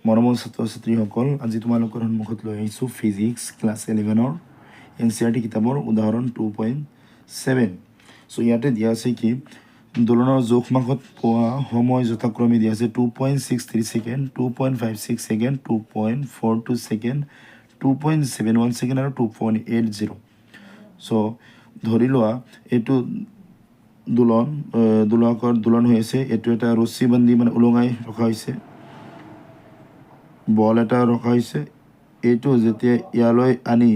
মৰমৰ ছাত্ৰ ছাত্ৰীসকল, আজি তোমালোকৰ সন্মুখত লৈ আহিছোঁ ফিজিক্স ক্লাছ 11ৰ NCERT কিতাপৰ উদাহৰণ 2.7। ইয়াতে দিয়া আছে কি দোলনৰ জোখ মাখত পোৱা সময় যথাক্ৰমে দিয়া আছে 2.63 ছেকেণ্ড, 2.56 ছেকেণ্ড, 2.42 ছেকেণ্ড, 2.71 ছেকেণ্ড আৰু 2.80। ধৰি লোৱা এইটো দোলন হৈ আছে, এইটো এটা ৰছী বান্ধি মানে ওলঙাই ৰখা হৈছে, বল এটা ৰখা হৈছে। এইটো যেতিয়া ইয়ালৈ আনি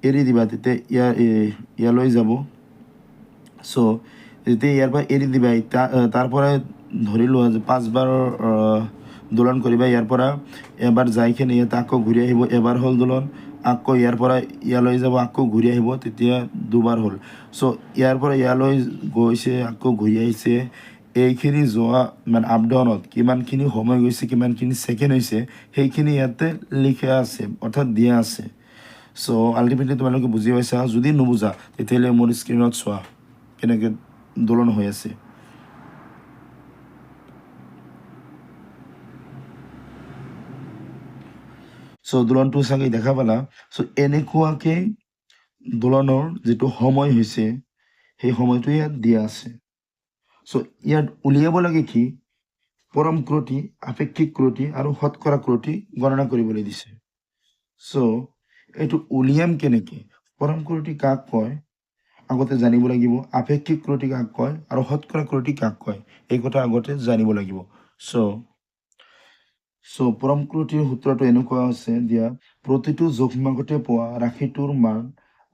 এৰি দিবা তেতিয়া ইয়ালৈ যাব। যেতিয়া ইয়াৰ পৰা এৰি দিবা তাৰ পৰাই ধৰি লোৱা যে 5বাৰ দোলন কৰিবা। ইয়াৰ পৰা এবাৰ যাইখিনি ইয়াত আকৌ ঘূৰি আহিব, এবাৰ হ'ল দোলন, আকৌ ইয়াৰ পৰা ইয়ালৈ যাব, আকৌ ঘূৰি আহিব, তেতিয়া দুবাৰ হ'ল। ইয়াৰ পৰা ইয়ালৈ গৈছে, আকৌ ঘূৰি আহিছে। এইখিনি যোৱা মানে আপ ডাউনত কিমানখিনি সময় গৈছে, কিমানখিনি ছেকেণ্ড হৈছে, সেইখিনি ইয়াতে লিখা আছে, অৰ্থাৎ দিয়া আছে। আল্টিমেটলি তোমালোকে বুজি পাইছা। যদি নুবুজা তেতিয়াহ'লে মোৰ স্ক্ৰীণত চোৱা কেনেকৈ দোলন হৈ আছে। দোলনটো চাগে দেখা পালা। এনেকুৱাকে দোলনৰ যিটো সময় হৈছে সেই সময়টো ইয়াত দিয়া আছে। ইয়াত উলিয়াব লাগে কি পৰম ক্ৰটি, আপেক্ষিক ক্ৰটি আৰু শতকৰা ক্ৰটি গণনা কৰিবলৈ দিছে। এইটো উলিয়াম কেনেকৈ, পৰম ক্ৰটি কাক কয় আগতে জানিব লাগিব, আপেক্ষিক ক্ৰটি কাক কয় আৰু শতকৰা ক্ৰটি কাক কয় এই কথা আগতে জানিব লাগিব। পৰম ক্ৰটিৰ সূত্ৰটো এনেকুৱা আছে দিয়া, প্ৰতিটো জোখমাখতে পোৱা ৰাশিটোৰ মান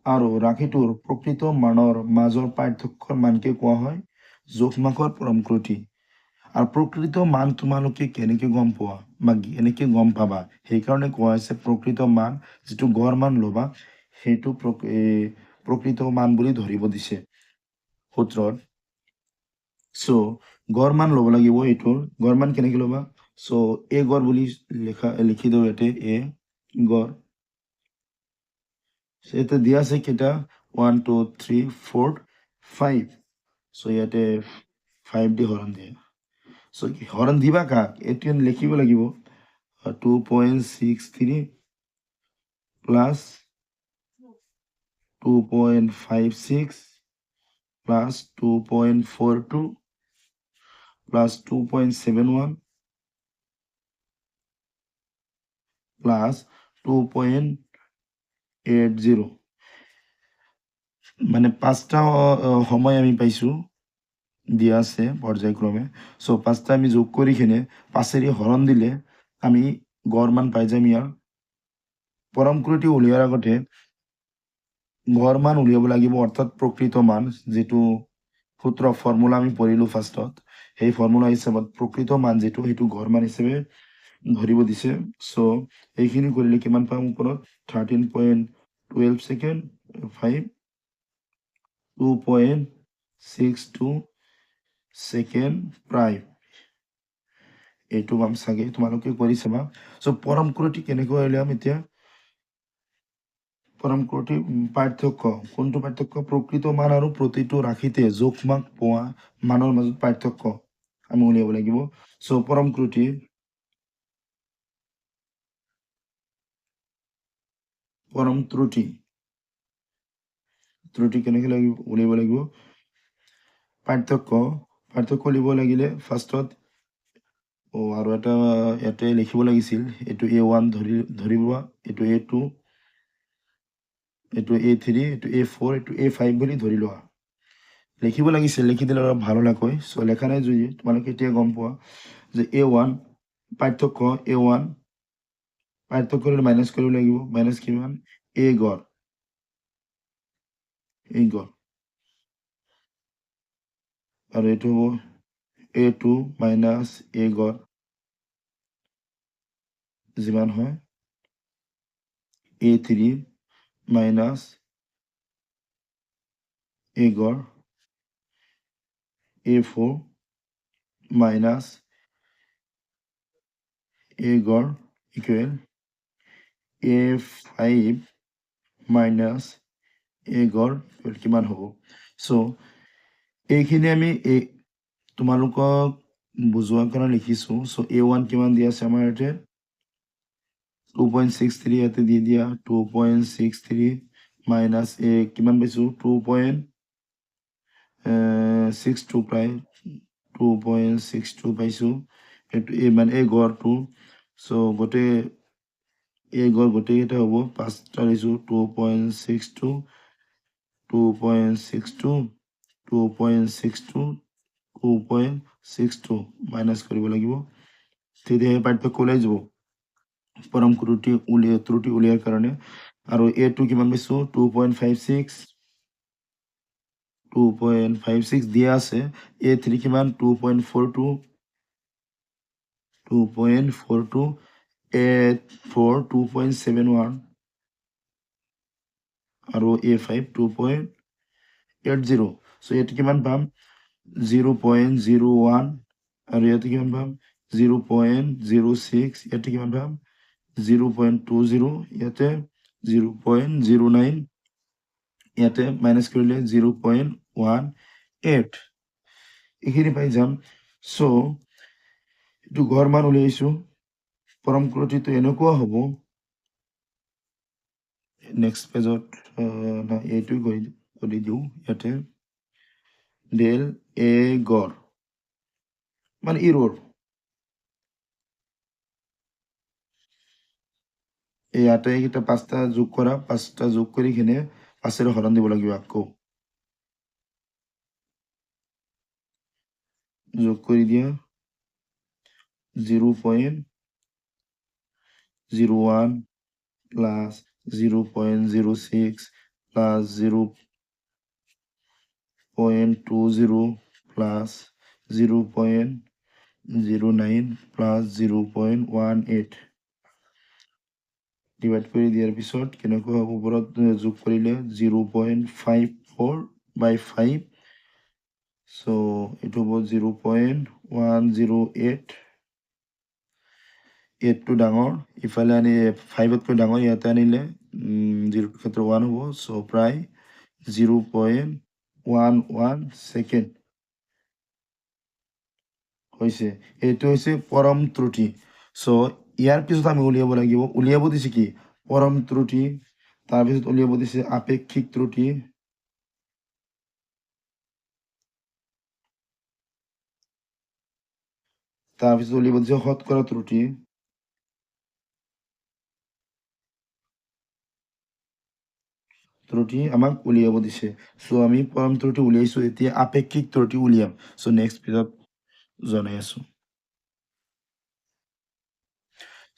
আৰু ৰাশিটোৰ প্ৰকৃত মানৰ মাজৰ পাৰ্থক্যৰ মানকে কোৱা হয় জোখমাখৰ পৰম ক্ৰটি। আৰু প্ৰকৃত মান তোমালোকে কেনেকৈ গম পোৱা বা কেনেকৈ গম পাবা, সেইকাৰণে কোৱা হৈছে প্ৰকৃত মান, যিটো গড় মান ল'বা সেইটো প্ৰকৃত মান বুলি ধৰিব দিছে সূত্ৰত। গড় মান ল'ব লাগিব। এইটোৰ গড় মান কেনেকৈ ল'বা, এ গড় বুলি লিখি দিওঁ ইয়াতে, এ গড়। ইয়াতে দিয়া আছে কেইটা, 1 2 3 4 5। ইয়াতে 5 দি হৰণ দিয়ে। হৰণ দিবা কাক, এইটো লিখিব লাগিব 2.63 প্লাছ 2.56 প্লাছ 2.42 প্লাছ 2.71 প্লাছ 2.80। মানে 5টা সময় আমি পাইছোঁ, দিয়া আছে পৰ্যায়ক্ৰমে। 5টা আমি যোগ কৰি কিনে 5এৰে হৰণ দিলে আমি গড় মান পাই যাম। ইয়াৰ পৰম ক্ৰটি উলিওৱাৰ আগতে গড় মান উলিয়াব লাগিব, অৰ্থাৎ প্ৰকৃত মান, যিটো সূত্ৰ ফৰ্মুলা আমি পঢ়িলোঁ ফাৰ্ষ্টত, সেই ফৰ্মুলা হিচাপত প্ৰকৃত মান যিটো সেইটো গড় মান হিচাপে ধৰিব দিছে। এইখিনি কৰিলে কিমান পাম ওপৰত, 13.12 ছেকেণ্ড, 5 2.62 ছেকেণ্ড প্ৰায়, এইটো পাম চাগে, তোমালোকে কৰি চাবা। পৰম ক্ৰটি কেনেকৈ উলিয়াম এতিয়া, পৰম ক্ৰটি পাৰ্থক্য, কোনটো পাৰ্থক্য, প্ৰকৃত মান আৰু প্ৰতিটো ৰাশিতে জোখমাখ পোৱা মানৰ মাজত পাৰ্থক্য আমি উলিয়াব লাগিব। পৰম ক্ৰটি ত্ৰুটি কেনেকৈ উলিয়াব লাগিব, পাৰ্থক্য উলিয়াব লাগিলে ফাৰ্ষ্টত আৰু এটা ইয়াতে লিখিব লাগিছিল, এইটো A1 ধৰিব, এইটো A2, এইটো A3, এইটো A4, এইটো A5 বুলি ধৰি লোৱা। লিখিব লাগিছিল, লিখি দিলে অলপ ভাল হ'লাকৈ। লেখা নাই যদি তোমালোকে এতিয়া গম পোৱা যে A1 পাৰ্থক্য, A1 পাৰ্থক্য মাইনাছ কৰিব লাগিব, মাইনাছ কিমান, A গড়, আৰু এইটো হ'ব A2 মাইনাছ A গড়, যিমান হয় A3 মাইনাছ A গড়, A4 মাইনাছ A গড় ইকুৱেল A5 মাইনাছ A গড় কিমান হ'ব। এইখিনি আমি তোমালোকক বুজোৱাৰ কাৰণে লিখিছোঁ। চ' A1 কিমান দিয়া আছে আমাৰ ইয়াতে 2.63 ইয়াতে দি দিয়া 2.63 মাইনাছ কিমান পাইছোঁ 2.62 প্ৰায় 2.62 পাইছোঁ এইটো মানে এই গড়টো। চ' এই গড় গোটেইকেইটা হ'ব 5টা দিছোঁ 2.62 2.62 2.62 2.62 মাইনাছ কৰিব লাগিব, তেতিয়াহে পাৰ্থক্য ওলাই যাব পৰম ত্ৰুটি উলিয়াৰ কাৰণে। আৰু A2 কিমান পাইছোঁ 2.56 দিয়া আছে। A3 কিমান 2.42 A4 2.71 আৰু A5 2.80। চ' ইয়াতে কিমান পাম 0.01 আৰু ইয়াতে কিমান পাম 0.06, ইয়াতে কিমান পাম 0.20, ইয়াতে 0.09, ইয়াতে মাইনাছ কৰিলে 0.18 এইখিনি পাই যাম। চ' এইটো গড় মান উলিয়াইছোঁ। পৰম ত্ৰুটিটো এনেকুৱা হ'ব। নেক্সট পেজত এইটো কৰি দিওঁ ইয়াতে ডেল এ গড় মানে ইৰৰ এই আটাইকেইটা 5টা যোগ কৰা, 5টা যোগ কৰি কিনে 5ৰে হৰণ দিব লাগিব। আকৌ যোগ কৰি দিয়া 0.01 plus 0.06 plus 0.20 plus 0.09 plus 0.18 divide কৰি দিয়াৰ পিছত কেনেকুৱা হ'ব, ওপৰত যোগ কৰিলে 0.54/5। চ' এইটো হ'ব 0.108। 8টো ডাঙৰ, ইফালে আনি 5তকৈ ডাঙৰ ইয়াতে আনিলে 0ৰ ক্ষেত্ৰত 1 হ'ব। চ' প্ৰায় 0.11 ছেকেণ্ড হৈছে। এইটো হৈছে পৰম ত্ৰুটি। চ' ইয়াৰ পিছত আমি উলিয়াব দিছে কি পৰম ত্ৰুটি, তাৰপিছত উলিয়াব দিছে আপেক্ষিক ত্ৰুটি, তাৰপিছত উলিয়াব দিছে শতকৰা ত্ৰুটি, আমাক উলিয়াব দিছে। চ' আমি পৰম ত্ৰুটি উলিয়াইছোঁ, এতিয়া আপেক্ষিক ত্ৰুটি উলিয়াম। চ' নেক্সট পেজত জনাই আছোঁ।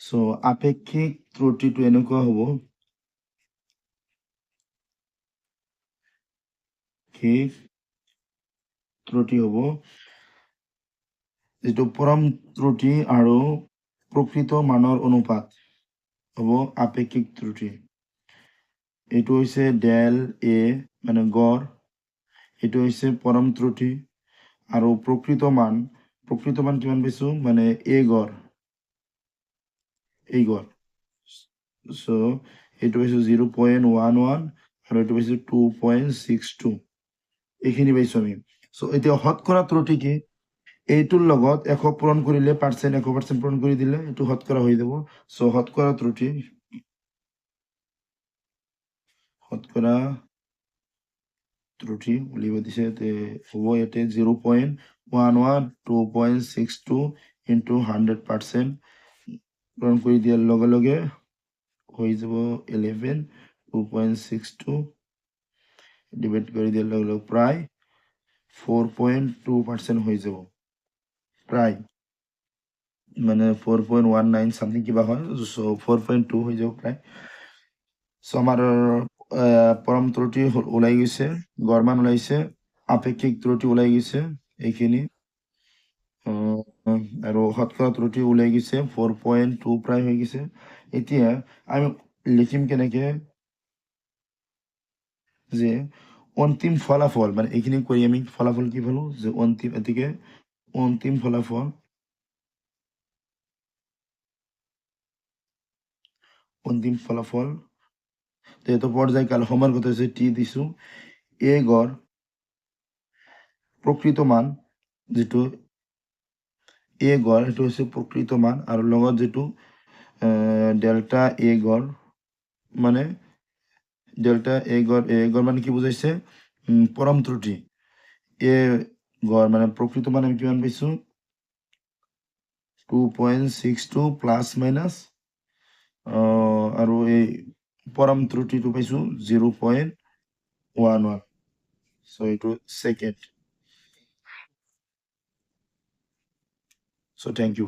চ' আপেক্ষিক ত্ৰুটিটো এনেকুৱা হ'ব ত্ৰুটি হ'ব যিটো পৰম ত্ৰুটি আৰু প্ৰকৃত মানৰ অনুপাত হ'ব আপেক্ষিক ত্ৰুটি। এইটো হৈছে ডেল এ মানে গড়, এইটো হৈছে পৰম ত্ৰুটি আৰু প্ৰকৃত মান কিমান পাইছোঁ মানে এই গড় চ' এইটো পাইছোঁ 0.11 আৰু এইটো পাইছোঁ 2.62 এইখিনি পাইছোঁ আমি। চ' এতিয়া শতকৰা ত্ৰুটি কি এইটোৰ লগত 100 পূৰণ কৰিলে 100% পূৰণ কৰি দিলে এইটো শতকৰা হৈ যাব। চ' শতকৰা ত্ৰুটি উলিয়াব দিছে হ'ব ইয়াতে 0.11 2.62 ইনটু 100% পূৰণ কৰি দিয়াৰ লগে লগে হৈ যাব 11 2.62 ডিভাইড কৰি দিয়াৰ লগে লগে প্ৰায় 4.2% হৈ যাব, প্ৰায় মানে 4.19 চামথিং কিবা হয়। চ' 4.2 হৈ যাব প্ৰায়। চ' আমাৰ পৰম ত্ৰুটি ওলাই গৈছে, গড়মান ওলাইছে, আপেক্ষিক ত্ৰুটি ওলাই গৈছে এইখিনি, আৰু শতকৰা ত্ৰুটি ওলাই গৈছে 4.2 প্ৰায় হৈ গৈছে। এতিয়া আমি লিখিম কেনেকে যে অন্তিম ফলাফল মানে এইখিনি কৰি আমি ফলাফল কি পালোঁ যে অন্তিম ফলাফল যিহেতু পৰ্যায়কাল সময়ৰ কথা হৈছে টি দিছোঁ, এই গড় প্ৰকৃত মান যিটো এ গড় সেইটো হৈছে প্ৰকৃত মান আৰু লগত যিটো ডেল্টা এ গড় মানে ডেল্টা এ গড় মানে কি বুজাইছে পৰম ত্ৰুটি এ গড় মানে প্ৰকৃত মান আমি কিমান পাইছোঁ 2.62 প্লাছ মাইনাছ আৰু এই পৰম ত্ৰুটিটো পাইছোঁ 0.11 চ' এইটো ছেকেণ্ড চ' থেংক ইউ